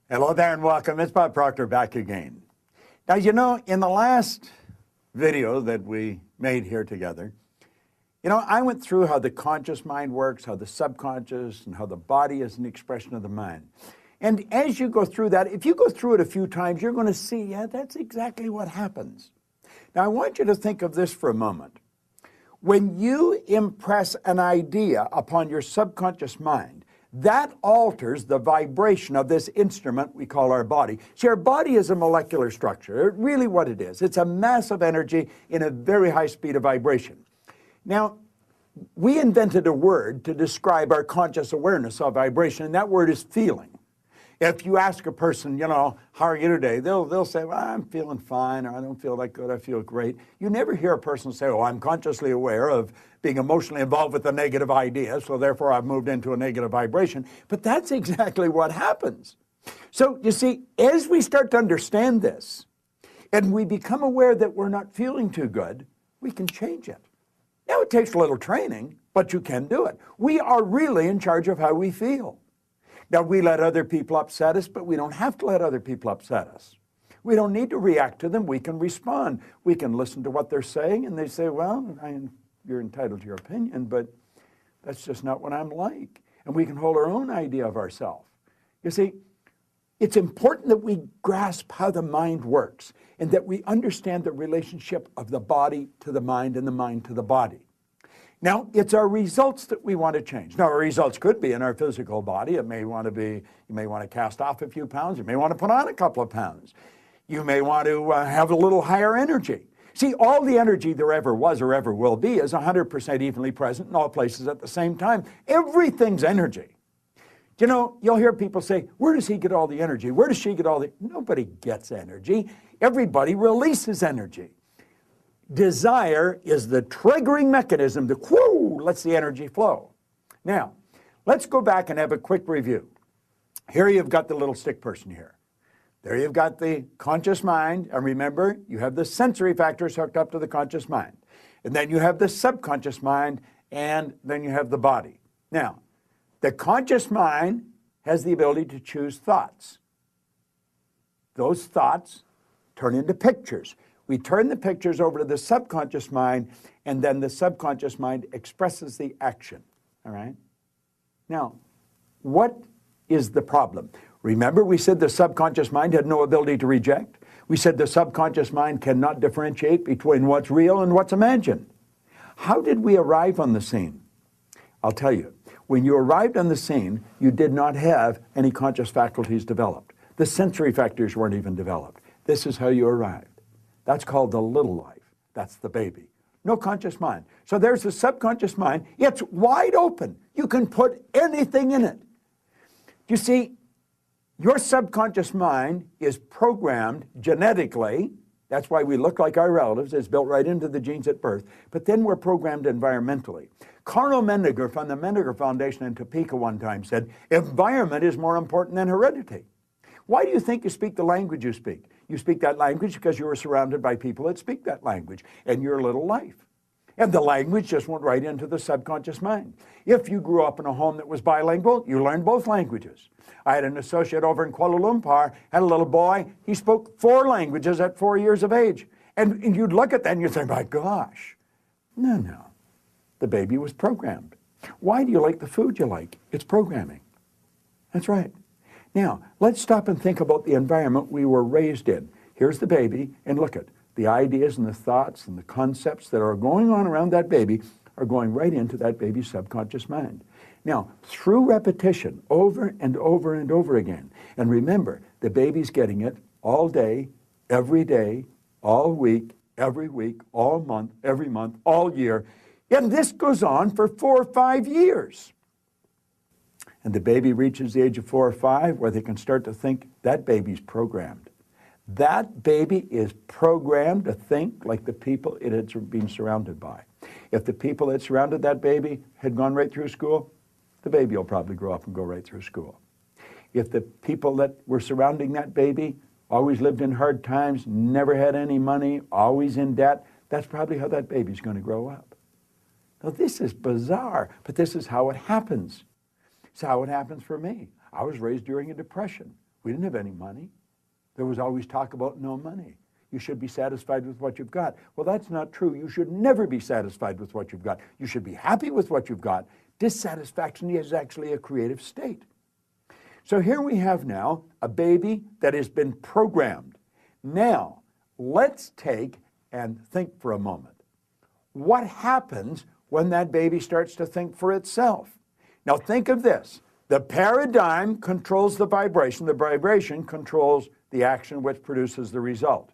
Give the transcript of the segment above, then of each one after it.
Hello there and welcome. It's Bob Proctor back again. Now, you know, in the last video that we made here together, I went through how the conscious mind works, how the subconscious, and how the body is an expression of the mind. And as you go through that, if you go through it a few times, you're going to see, yeah, that's exactly what happens. Now, I want you to think of this for a moment. When you impress an idea upon your subconscious mind, that alters the vibration of this instrument we call our body. See, our body is a molecular structure. Really what it is. It's a mass of energy in a very high speed of vibration. Now, we invented a word to describe our conscious awareness of vibration, and that word is feeling. If you ask a person, how are you today? They'll say, well, I'm feeling fine, or I don't feel that good, I feel great. You never hear a person say, oh, I'm consciously aware of being emotionally involved with a negative idea, so therefore I've moved into a negative vibration. But that's exactly what happens. So you see, as we start to understand this, and we become aware that we're not feeling too good, we can change it. Now, it takes a little training, but you can do it. We are really in charge of how we feel. Now, we let other people upset us, but we don't have to let other people upset us. We don't need to react to them. We can respond. We can listen to what they're saying, and they say, well, you're entitled to your opinion, but that's just not what I'm like. And we can hold our own idea of ourselves. You see, it's important that we grasp how the mind works and that we understand the relationship of the body to the mind and the mind to the body. Now, it's our results that we want to change. Now, our results could be in our physical body. It may want to be, you may want to cast off a few pounds. You may want to put on a couple of pounds. You may want to have a little higher energy. See, all the energy there ever was or ever will be is 100% evenly present in all places at the same time. Everything's energy. You'll hear people say, where does he get all the energy? Where does she get all the... Nobody gets energy. Everybody releases energy. Desire is the triggering mechanism that lets the energy flow. Now, let's go back and have a quick review. Here you've got the little stick person here. There you've got the conscious mind, and remember, you have the sensory factors hooked up to the conscious mind. And then you have the subconscious mind, and then you have the body. Now, the conscious mind has the ability to choose thoughts. Those thoughts turn into pictures. We turn the pictures over to the subconscious mind, and then the subconscious mind expresses the action, all right? Now, what is the problem? Remember, we said the subconscious mind had no ability to reject. We said the subconscious mind cannot differentiate between what's real and what's imagined. How did we arrive on the scene? I'll tell you. When you arrived on the scene, you did not have any conscious faculties developed. The sensory factors weren't even developed. This is how you arrived. That's called the little life. That's the baby. No conscious mind. So there's the subconscious mind. It's wide open. You can put anything in it. You see, your subconscious mind is programmed genetically. That's why we look like our relatives. It's built right into the genes at birth. But then we're programmed environmentally. Carl Mendinger from the Mendinger Foundation in Topeka one time said, environment is more important than heredity. Why do you think you speak the language you speak? You speak that language because you were surrounded by people that speak that language in your little life. And the language just went right into the subconscious mind. If you grew up in a home that was bilingual, you learned both languages. I had an associate over in Kuala Lumpur, had a little boy, he spoke 4 languages at 4 years of age. And you'd look at that and you'd say, my gosh. No. The baby was programmed. Why do you like the food you like? It's programming. That's right. Now, let's stop and think about the environment we were raised in. Here's the baby, and look at the ideas and the thoughts and the concepts that are going on around that baby are going right into that baby's subconscious mind. Now, through repetition, over and over and over again, and remember, the baby's getting it all day, all week, every week, all month, every month, all year, and this goes on for 4 or 5 years. And the baby reaches the age of 4 or 5 where they can start to think that baby's programmed. That baby is programmed to think like the people it had been surrounded by. If the people that surrounded that baby had gone right through school, the baby will probably grow up and go right through school. If the people that were surrounding that baby always lived in hard times, never had any money, always in debt, that's probably how that baby's going to grow up. Now, this is bizarre, but this is how it happens. It's how it happens for me. I was raised during a depression. We didn't have any money. There was always talk about no money. You should be satisfied with what you've got. Well, that's not true. You should never be satisfied with what you've got. You should be happy with what you've got. Dissatisfaction is actually a creative state. So here we have now a baby that has been programmed. Now, let's take and think for a moment. What happens when that baby starts to think for itself? Now think of this. The paradigm controls the vibration controls the action which produces the result.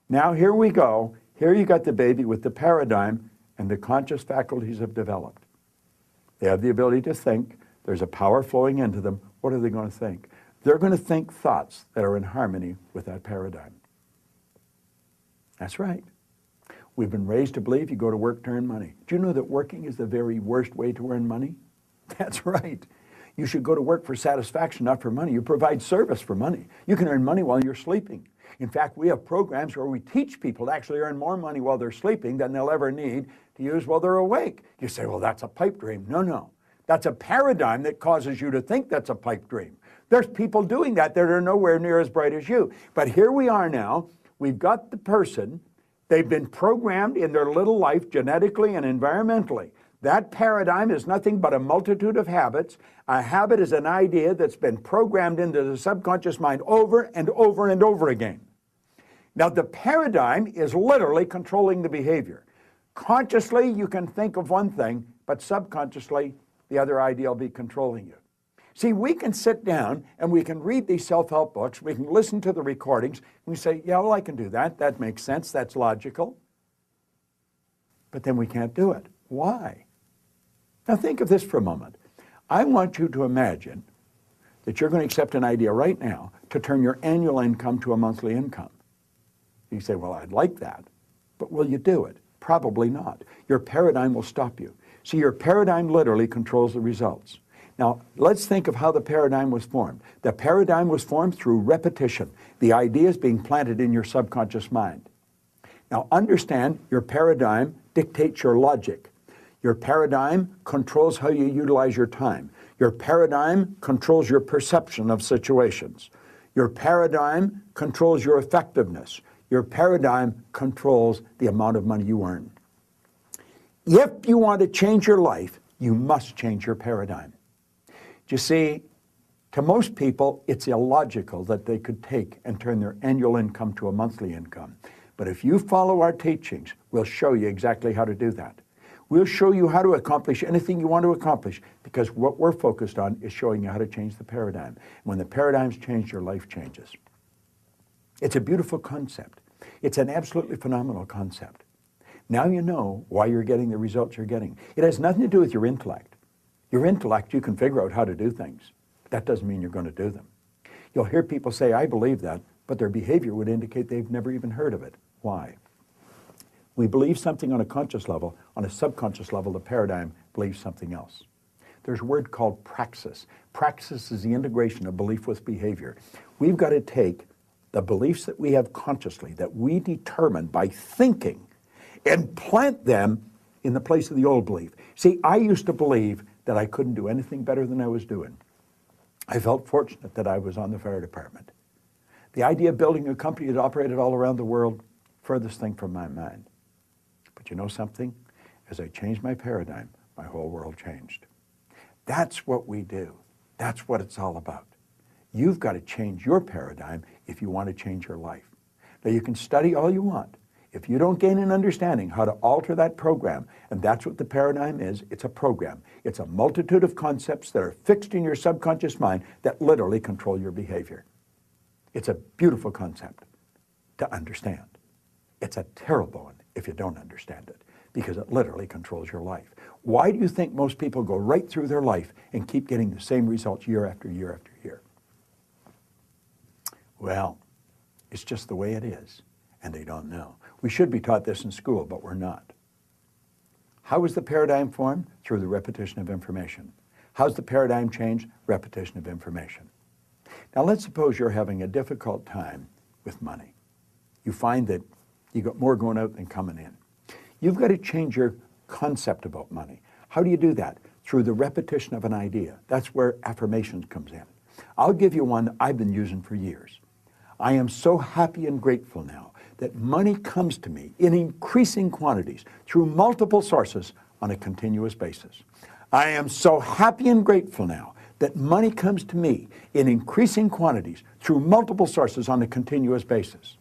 Now here we go. Here you got the baby with the paradigm, and the conscious faculties have developed. They have the ability to think. There's a power flowing into them. What are they going to think? They're going to think thoughts that are in harmony with that paradigm. That's right. We've been raised to believe you go to work to earn money. Do you know that working is the very worst way to earn money? That's right. You should go to work for satisfaction, not for money. You provide service for money. You can earn money while you're sleeping. In fact, we have programs where we teach people to actually earn more money while they're sleeping than they'll ever need to use while they're awake. You say, well, that's a pipe dream. No, no. That's a paradigm that causes you to think that's a pipe dream. There's people doing that are nowhere near as bright as you. But here we are now. We've got the person. They've been programmed in their little life genetically and environmentally. That paradigm is nothing but a multitude of habits. A habit is an idea that's been programmed into the subconscious mind over and over and over again. Now, the paradigm is literally controlling the behavior. Consciously, you can think of one thing, but subconsciously, the other idea will be controlling you. See, we can sit down and we can read these self-help books, we can listen to the recordings, and we say, yeah, well, I can do that. That makes sense. That's logical. But then we can't do it. Why? Now think of this for a moment. I want you to imagine that you're going to accept an idea right now to turn your annual income to a monthly income. You say, well, I'd like that, but will you do it? Probably not. Your paradigm will stop you. See, your paradigm literally controls the results. Now, let's think of how the paradigm was formed. The paradigm was formed through repetition. The ideas being planted in your subconscious mind. Now, understand your paradigm dictates your logic. Your paradigm controls how you utilize your time. Your paradigm controls your perception of situations. Your paradigm controls your effectiveness. Your paradigm controls the amount of money you earn. If you want to change your life, you must change your paradigm. You see, to most people, it's illogical that they could take and turn their annual income to a monthly income. But if you follow our teachings, we'll show you exactly how to do that. We'll show you how to accomplish anything you want to accomplish, because what we're focused on is showing you how to change the paradigm. When the paradigm's changed, your life changes. It's a beautiful concept. It's an absolutely phenomenal concept. Now you know why you're getting the results you're getting. It has nothing to do with your intellect. Your intellect, you can figure out how to do things. That doesn't mean you're going to do them. You'll hear people say, I believe that, but their behavior would indicate they've never even heard of it. Why? We believe something on a conscious level. On a subconscious level, the paradigm believes something else. There's a word called praxis. Praxis is the integration of belief with behavior. We've got to take the beliefs that we have consciously, that we determine by thinking, and plant them in the place of the old belief. See, I used to believe that I couldn't do anything better than I was doing. I felt fortunate that I was on the fire department. The idea of building a company that operated all around the world, furthest thing from my mind. But you know something? As I changed my paradigm, my whole world changed. That's what we do. That's what it's all about. You've got to change your paradigm if you want to change your life. Now, you can study all you want. If you don't gain an understanding how to alter that program, and that's what the paradigm is, it's a program. It's a multitude of concepts that are fixed in your subconscious mind that literally control your behavior. It's a beautiful concept to understand. It's a terrible one if you don't understand it, because it literally controls your life. Why do you think most people go right through their life and keep getting the same results year after year after year? Well, it's just the way it is, and they don't know. We should be taught this in school, but we're not. How is the paradigm formed? Through the repetition of information. How's the paradigm changed? Repetition of information. Now let's suppose you're having a difficult time with money. You find that you got more going out than coming in. You've got to change your concept about money. How do you do that? Through the repetition of an idea. That's where affirmations comes in. I'll give you one that I've been using for years. I am so happy and grateful now that money comes to me in increasing quantities through multiple sources on a continuous basis. I am so happy and grateful now that money comes to me in increasing quantities through multiple sources on a continuous basis.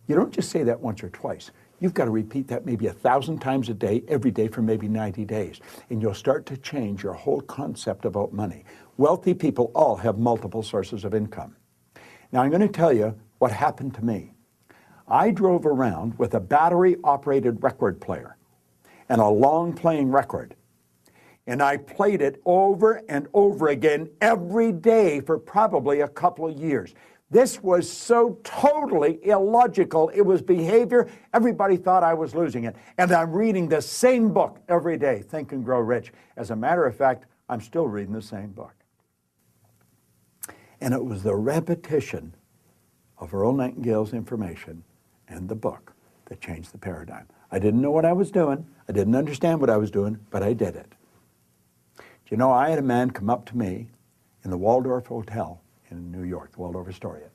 You don't just say that once or twice. You've got to repeat that maybe 1,000 times a day, every day for maybe 90 days. And you'll start to change your whole concept about money. Wealthy people all have multiple sources of income. Now, I'm going to tell you what happened to me. I drove around with a battery-operated record player and a long-playing record. And I played it over and over again every day for probably a couple of years. This was so totally illogical. It was behavior. Everybody thought I was losing it. And I'm reading the same book every day, Think and Grow Rich. As a matter of fact, I'm still reading the same book. And it was the repetition of Earl Nightingale's information and the book that changed the paradigm. I didn't know what I was doing. I didn't understand what I was doing, but I did it. Do you know, I had a man come up to me in the Waldorf Hotel in New York, the Waldorf Astoria,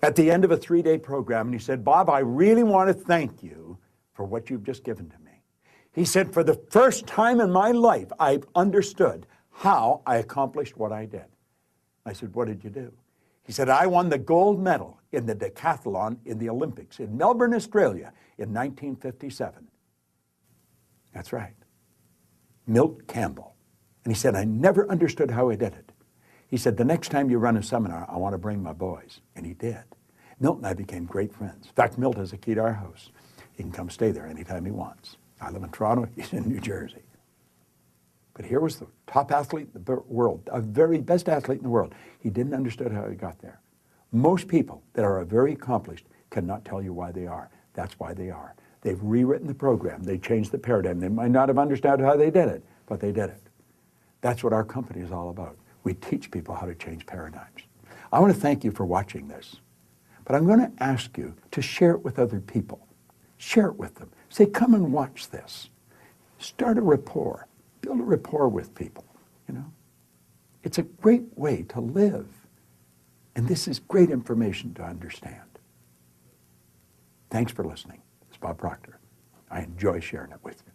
at the end of a 3-day program, and he said, "Bob, I really want to thank you for what you've just given to me." He said, "For the first time in my life, I've understood how I accomplished what I did." I said, "What did you do?" He said, "I won the gold medal in the decathlon in the Olympics in Melbourne, Australia in 1957. That's right. Milt Campbell. And he said, "I never understood how I did it." He said, "The next time you run a seminar, I want to bring my boys." And he did. Milt and I became great friends. In fact, Milt has a key to our house. He can come stay there anytime he wants. I live in Toronto. He's in New Jersey. But here was the top athlete in the world, a very best athlete in the world. He didn't understand how he got there. Most people that are very accomplished cannot tell you why they are. That's why they are. They've rewritten the program. They changed the paradigm. They might not have understood how they did it, but they did it. That's what our company is all about. We teach people how to change paradigms. I want to thank you for watching this, but I'm going to ask you to share it with other people. Share it with them. Say, "Come and watch this." Start a rapport. Build a rapport with people, you know. It's a great way to live. And this is great information to understand. Thanks for listening. It's Bob Proctor. I enjoy sharing it with you.